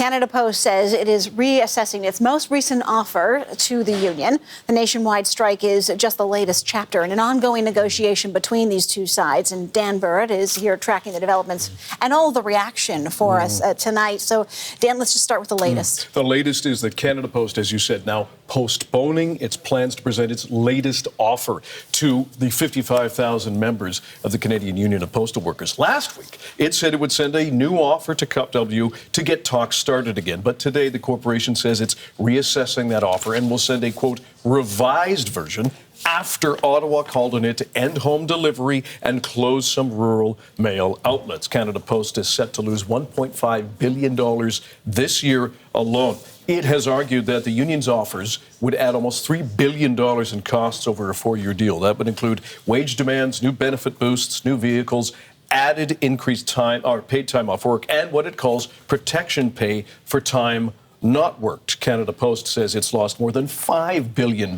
Canada Post says it is reassessing its most recent offer to the union. The nationwide strike is just the latest chapter in an ongoing negotiation between these two sides. And Dan Burritt is here tracking the developments and all the reaction for us tonight. So, Dan, let's just start with the latest. The latest is that Canada Post, as you said, now postponing its plans to present its latest offer to the 55,000 members of the Canadian Union of Postal Workers. Last week, it said it would send a new offer to CUPW to get talks started again. But today, the corporation says it's reassessing that offer and will send a, quote, revised version after Ottawa called on it to end home delivery and close some rural mail outlets. Canada Post is set to lose $1.5 billion this year alone. It has argued that the union's offers would add almost $3 billion in costs over a 4-year deal. That would include wage demands, new benefit boosts, new vehicles, added increased time or paid time off work, and what it calls protection pay for time not worked. Canada Post says it's lost more than $5 billion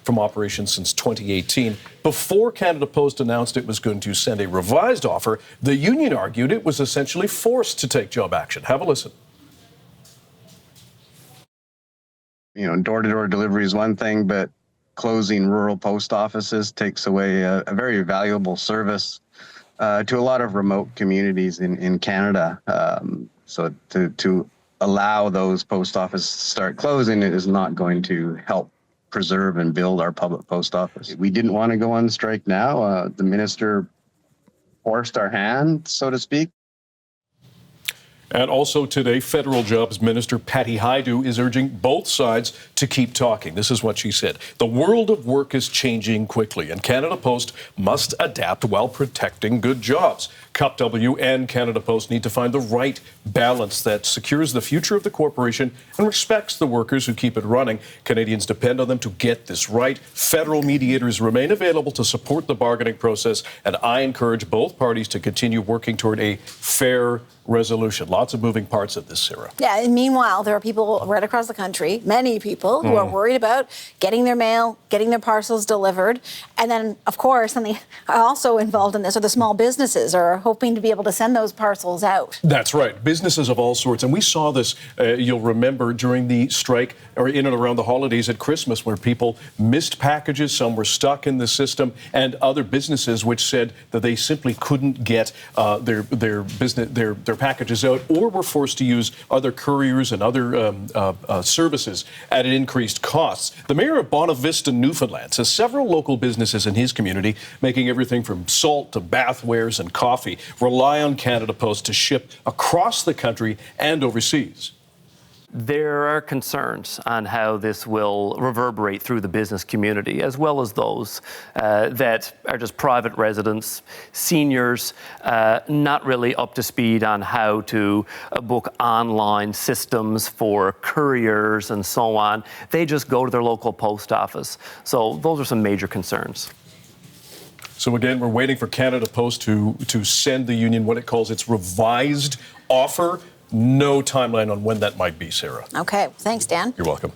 from operations since 2018. Before Canada Post announced it was going to send a revised offer, the union argued it was essentially forced to take job action. Have a listen. You know, door-to-door delivery is one thing, but closing rural post offices takes away a very valuable service to a lot of remote communities in Canada. So to allow those post offices to start closing, it is not going to help preserve and build our public post office. We didn't want to go on strike now. The minister forced our hand, so to speak. And also today, Federal Jobs Minister Patty Hajdu is urging both sides to keep talking. This is what she said. The world of work is changing quickly, and Canada Post must adapt while protecting good jobs. CUPW and Canada Post need to find the right balance that secures the future of the corporation and respects the workers who keep it running. Canadians depend on them to get this right. Federal mediators remain available to support the bargaining process, and I encourage both parties to continue working toward a fair resolution. Lots of moving parts of this, Sarah. Yeah, and meanwhile, there are people right across the country, many people, who are worried about getting their mail, getting their parcels delivered. And then, of course, and also involved in this are the small businesses are hoping to be able to send those parcels out. That's right. Businesses of all sorts. And we saw this, you'll remember, during the strike or in and around the holidays at Christmas, where people missed packages, some were stuck in the system, and other businesses which said that they simply couldn't get their packages out, or were forced to use other couriers and other services at increased costs. The mayor of Bonavista, Newfoundland, says several local businesses in his community, making everything from salt to bathwares and coffee, rely on Canada Post to ship across the country and overseas. There are concerns on how this will reverberate through the business community, as well as those that are just private residents, seniors, not really up to speed on how to book online systems for couriers and so on. They just go to their local post office. So those are some major concerns. So again, we're waiting for Canada Post to send the union what it calls its revised offer. No timeline on when that might be, Sarah. Okay, thanks, Dan. You're welcome.